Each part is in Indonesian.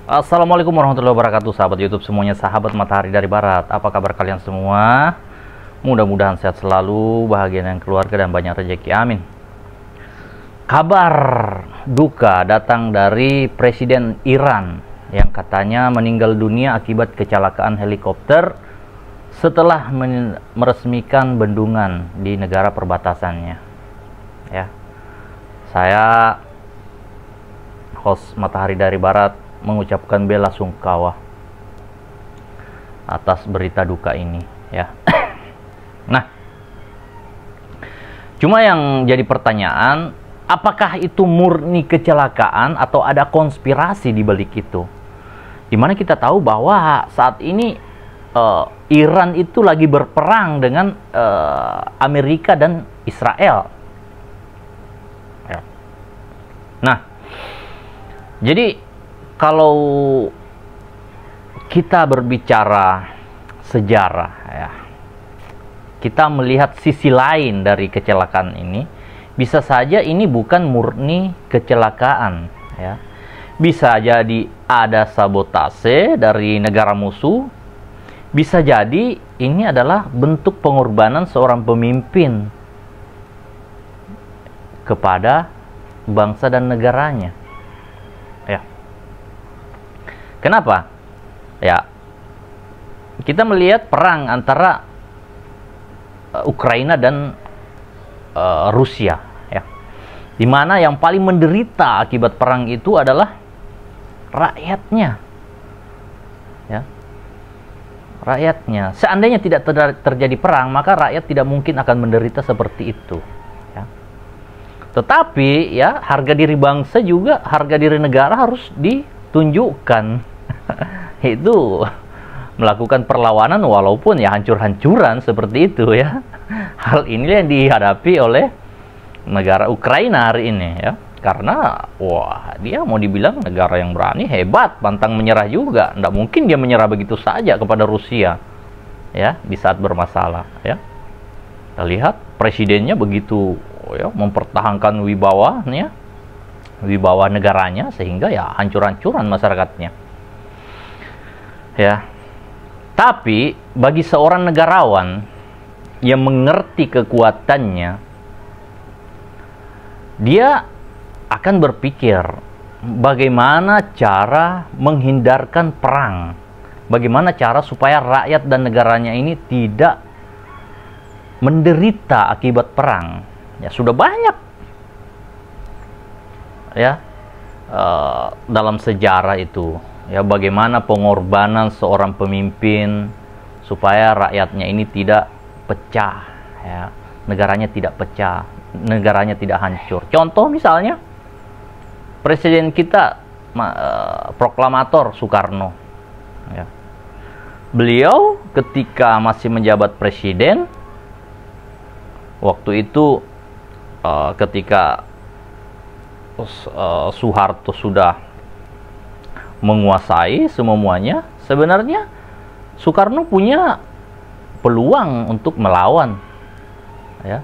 Assalamualaikum warahmatullahi wabarakatuh, sahabat YouTube semuanya, sahabat Matahari dari Barat. Apa kabar kalian semua? Mudah-mudahan sehat selalu, bahagia dengan keluarga, dan banyak rezeki. Amin. Kabar duka datang dari Presiden Iran yang katanya meninggal dunia akibat kecelakaan helikopter setelah meresmikan bendungan di negara perbatasannya. Ya, saya host Matahari dari Barat mengucapkan bela sungkawa atas berita duka ini, ya. Nah, cuma yang jadi pertanyaan, apakah itu murni kecelakaan atau ada konspirasi di balik itu? Dimana kita tahu bahwa saat ini Iran itu lagi berperang dengan Amerika dan Israel. Ya. Nah, jadi kalau kita berbicara sejarah, ya, kita melihat sisi lain dari kecelakaan ini, bisa saja ini bukan murni kecelakaan, ya. Bisa jadi ada sabotase dari negara musuh, bisa jadi ini adalah bentuk pengorbanan seorang pemimpin kepada bangsa dan negaranya. Ya. Kenapa? Ya, kita melihat perang antara Ukraina dan Rusia, ya, di mana yang paling menderita akibat perang itu adalah rakyatnya, ya, rakyatnya. Seandainya tidak terjadi perang, maka rakyat tidak mungkin akan menderita seperti itu, ya. Tetapi, ya, harga diri bangsa juga, harga diri negara harus ditunjukkan. Itu melakukan perlawanan walaupun ya hancur-hancuran seperti itu, ya. Hal ini yang dihadapi oleh negara Ukraina hari ini, ya. Karena wah, dia mau dibilang negara yang berani, hebat, pantang menyerah juga. Nggak mungkin dia menyerah begitu saja kepada Rusia, ya, di saat bermasalah, ya. Kita lihat presidennya begitu, ya, mempertahankan wibawanya, wibawa negaranya, sehingga ya hancur-hancuran masyarakatnya. Ya, tapi bagi seorang negarawan yang mengerti kekuatannya, dia akan berpikir bagaimana cara menghindarkan perang, bagaimana cara supaya rakyat dan negaranya ini tidak menderita akibat perang. Ya, sudah banyak, ya, dalam sejarah itu, ya, bagaimana pengorbanan seorang pemimpin supaya rakyatnya ini tidak pecah, ya, negaranya tidak pecah, negaranya tidak hancur. Contoh misalnya presiden kita, proklamator Soekarno, ya. Beliau ketika masih menjabat presiden, waktu itu ketika Soeharto sudah menguasai semuanya, sebenarnya Soekarno punya peluang untuk melawan, ya.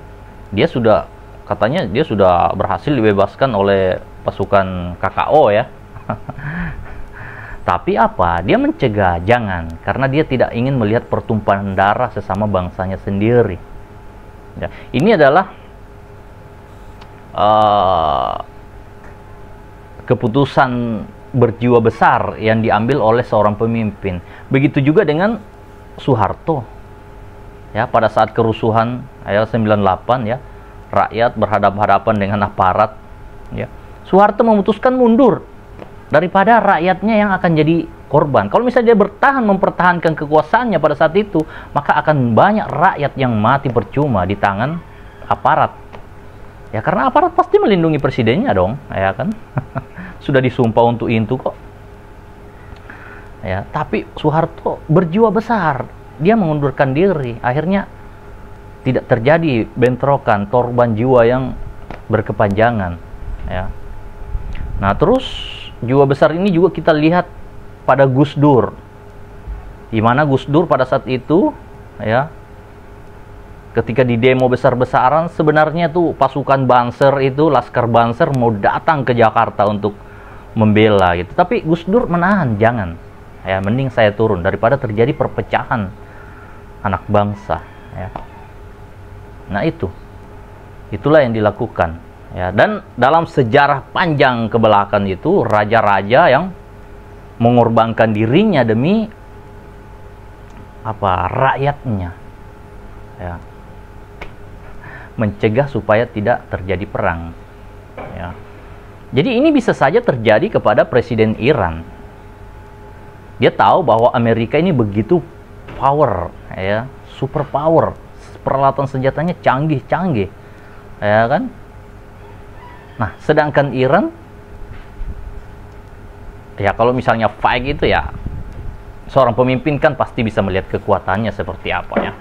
Dia sudah, katanya dia sudah berhasil dibebaskan oleh pasukan KKO, ya. Tapi apa? Dia mencegah, jangan, karena dia tidak ingin melihat pertumpahan darah sesama bangsanya sendiri, ya. Ini adalah keputusan berjiwa besar yang diambil oleh seorang pemimpin. Begitu juga dengan Soeharto, ya, pada saat kerusuhan ayat 98, ya, rakyat berhadapan-hadapan dengan aparat, ya. Soeharto memutuskan mundur daripada rakyatnya yang akan jadi korban. Kalau misalnya dia bertahan mempertahankan kekuasaannya pada saat itu, maka akan banyak rakyat yang mati percuma di tangan aparat. Ya, karena aparat pasti melindungi presidennya dong, ya kan? Sudah disumpah untuk itu kok. Ya, tapi Soeharto berjiwa besar. Dia mengundurkan diri. Akhirnya tidak terjadi bentrokan, korban jiwa yang berkepanjangan, ya. Nah, terus jiwa besar ini juga kita lihat pada Gus Dur. Di mana Gus Dur pada saat itu, ya, ketika di demo besar-besaran, sebenarnya tuh pasukan Banser itu, Laskar Banser mau datang ke Jakarta untuk membela gitu. Tapi Gus Dur menahan, jangan. Ya, mending saya turun daripada terjadi perpecahan anak bangsa, ya. Nah, itulah yang dilakukan, ya. Dan dalam sejarah panjang ke belakang itu, raja-raja yang mengorbankan dirinya demi rakyatnya, ya, mencegah supaya tidak terjadi perang, ya. Jadi ini bisa saja terjadi kepada presiden Iran. Dia tahu bahwa Amerika ini begitu power, ya, super power, peralatan senjatanya canggih-canggih, ya kan. Nah, sedangkan Iran, ya, kalau misalnya fight gitu, ya, seorang pemimpin kan pasti bisa melihat kekuatannya seperti apa, ya.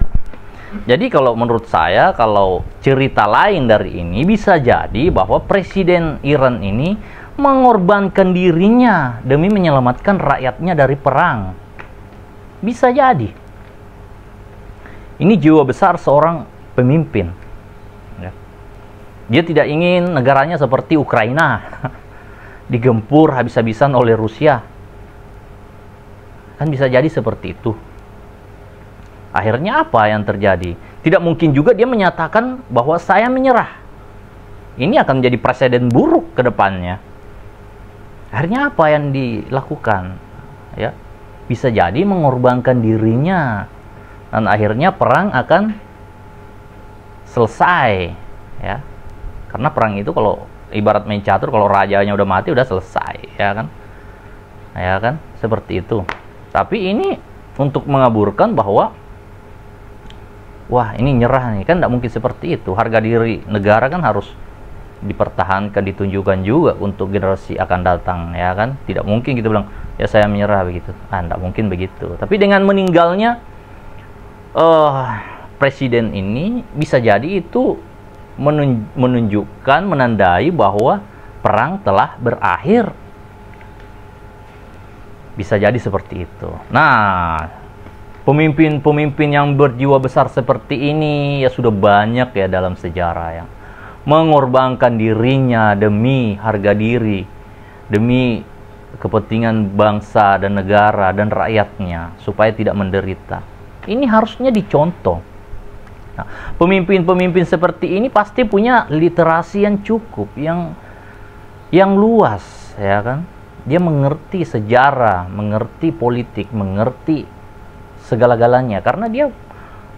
Jadi kalau menurut saya, kalau cerita lain dari ini, bisa jadi bahwa presiden Iran ini mengorbankan dirinya demi menyelamatkan rakyatnya dari perang. Bisa jadi. Ini jiwa besar seorang pemimpin, ya. Dia tidak ingin negaranya seperti Ukraina digempur habis-habisan oleh Rusia. Kan bisa jadi seperti itu. Akhirnya apa yang terjadi? Tidak mungkin juga dia menyatakan bahwa saya menyerah. Ini akan menjadi presiden buruk ke depannya. Akhirnya apa yang dilakukan? Ya, bisa jadi mengorbankan dirinya, dan akhirnya perang akan selesai, ya. Karena perang itu kalau ibarat main catur, kalau rajanya udah mati udah selesai, ya kan? Ya kan? Seperti itu. Tapi ini untuk mengaburkan bahwa wah, ini nyerah nih, kan tidak mungkin seperti itu. Harga diri negara kan harus dipertahankan, ditunjukkan juga untuk generasi akan datang, ya kan. Tidak mungkin kita bilang, ya saya menyerah begitu. Tidak mungkin begitu. Tapi dengan meninggalnya presiden ini, bisa jadi itu menunjukkan, menandai bahwa perang telah berakhir. Bisa jadi seperti itu. Nah, pemimpin-pemimpin yang berjiwa besar seperti ini ya sudah banyak ya dalam sejarah, yang mengorbankan dirinya demi harga diri, demi kepentingan bangsa dan negara dan rakyatnya supaya tidak menderita. Ini harusnya dicontoh. Nah, pemimpin-pemimpin seperti ini pasti punya literasi yang cukup, yang luas, ya kan? Dia mengerti sejarah, mengerti politik, mengerti segala-galanya, karena dia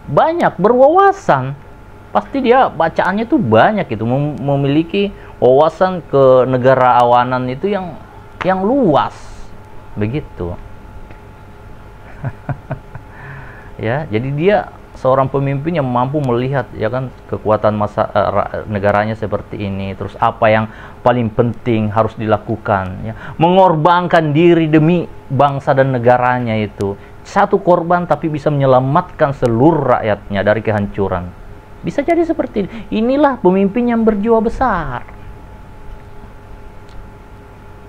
banyak berwawasan. Pasti dia bacaannya tuh banyak, itu memiliki wawasan ke negara awanan itu yang luas begitu. Ya, jadi dia seorang pemimpin yang mampu melihat, ya kan, kekuatan negaranya seperti ini, terus apa yang paling penting harus dilakukan, ya, mengorbankan diri demi bangsa dan negaranya. Itu satu korban tapi bisa menyelamatkan seluruh rakyatnya dari kehancuran. Bisa jadi seperti ini. Inilah pemimpin yang berjiwa besar.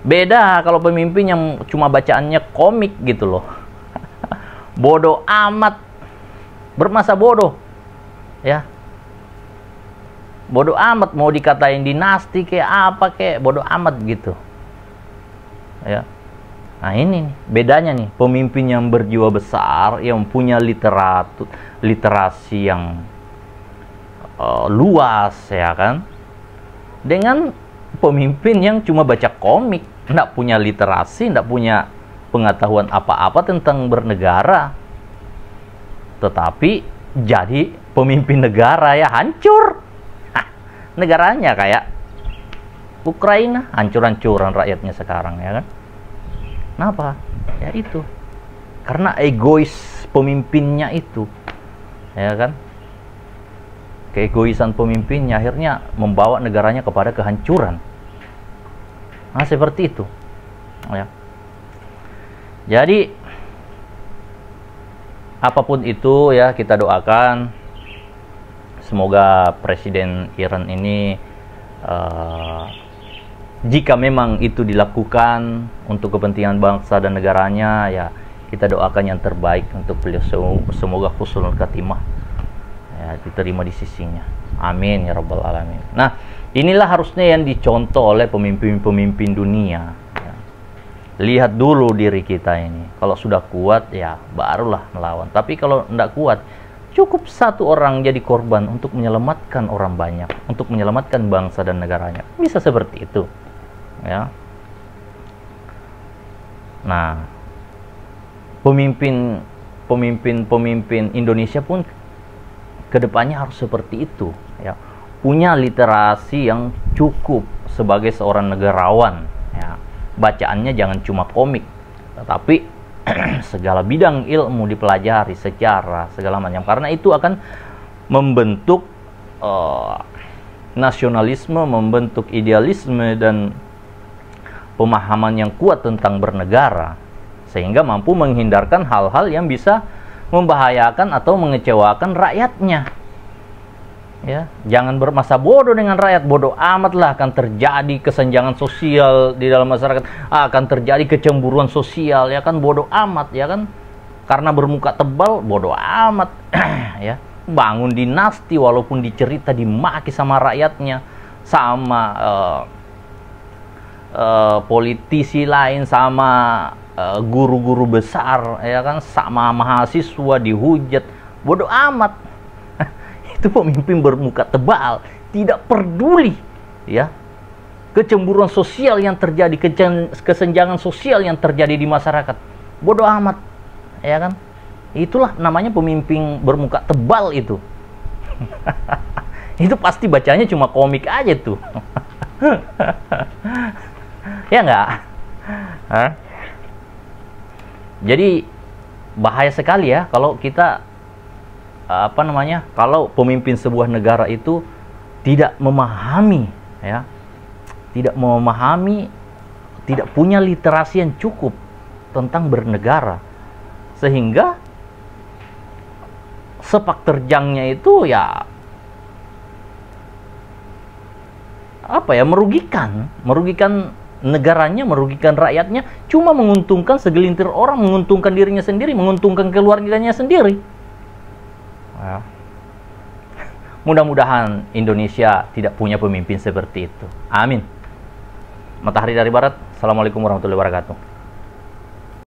Beda kalau pemimpin yang cuma bacaannya komik gitu loh. Bodoh amat, bermasa bodoh, ya. Bodoh amat, mau dikatain dinasti kayak apa kayak, bodoh amat gitu, ya. Nah, ini nih, bedanya nih, pemimpin yang berjiwa besar, yang punya literasi yang luas, ya kan, dengan pemimpin yang cuma baca komik, nggak punya literasi, nggak punya pengetahuan apa-apa tentang bernegara, tetapi jadi pemimpin negara ya hancur. Negaranya kayak Ukraina, hancur-hancuran rakyatnya sekarang, ya kan. Kenapa? Ya itu, karena egois pemimpinnya itu, ya kan. Keegoisan pemimpinnya akhirnya membawa negaranya kepada kehancuran. Nah, seperti itu, ya. Jadi apapun itu, ya, kita doakan semoga presiden Iran ini jika memang itu dilakukan untuk kepentingan bangsa dan negaranya, ya, kita doakan yang terbaik untuk beliau. Semoga husnul khatimah, ya, diterima di sisinya. Amin ya rabbal alamin. Nah, inilah harusnya yang dicontoh oleh pemimpin-pemimpin dunia, ya. lihat dulu diri kita ini. Kalau sudah kuat, ya barulah melawan. Tapi kalau tidak kuat, cukup satu orang jadi korban untuk menyelamatkan orang banyak, untuk menyelamatkan bangsa dan negaranya. Bisa seperti itu, ya. Nah, pemimpin Indonesia pun kedepannya harus seperti itu, ya. Punya literasi yang cukup sebagai seorang negarawan, ya. Bacaannya jangan cuma komik, tetapi segala bidang ilmu dipelajari, sejarah, segala macam, karena itu akan membentuk nasionalisme, membentuk idealisme dan pemahaman yang kuat tentang bernegara, sehingga mampu menghindarkan hal-hal yang bisa membahayakan atau mengecewakan rakyatnya. Ya, jangan bermasa bodoh dengan rakyat. Bodoh amatlah, akan terjadi kesenjangan sosial di dalam masyarakat, akan terjadi kecemburuan sosial, ya kan, bodoh amat, ya kan, karena bermuka tebal, bodoh amat. Ya, bangun dinasti walaupun dicerita dimaki sama rakyatnya, sama politisi lain, sama guru-guru besar, ya kan, sama mahasiswa dihujat, bodoh amat. Itu pemimpin bermuka tebal, tidak peduli, ya, kecemburuan sosial yang terjadi, kesenjangan sosial yang terjadi di masyarakat, bodoh amat, ya kan. Itulah namanya pemimpin bermuka tebal itu. Itu pasti bacanya cuma komik aja tuh. Ya enggak? Jadi bahaya sekali ya kalau kita kalau pemimpin sebuah negara itu tidak memahami, ya, tidak punya literasi yang cukup tentang bernegara, sehingga sepak terjangnya itu ya merugikan negaranya, merugikan rakyatnya, cuma menguntungkan segelintir orang, menguntungkan dirinya sendiri, menguntungkan keluarganya sendiri. Ya. Mudah-mudahan Indonesia tidak punya pemimpin seperti itu. Amin. Matahari dari Barat. Assalamualaikum warahmatullahi wabarakatuh.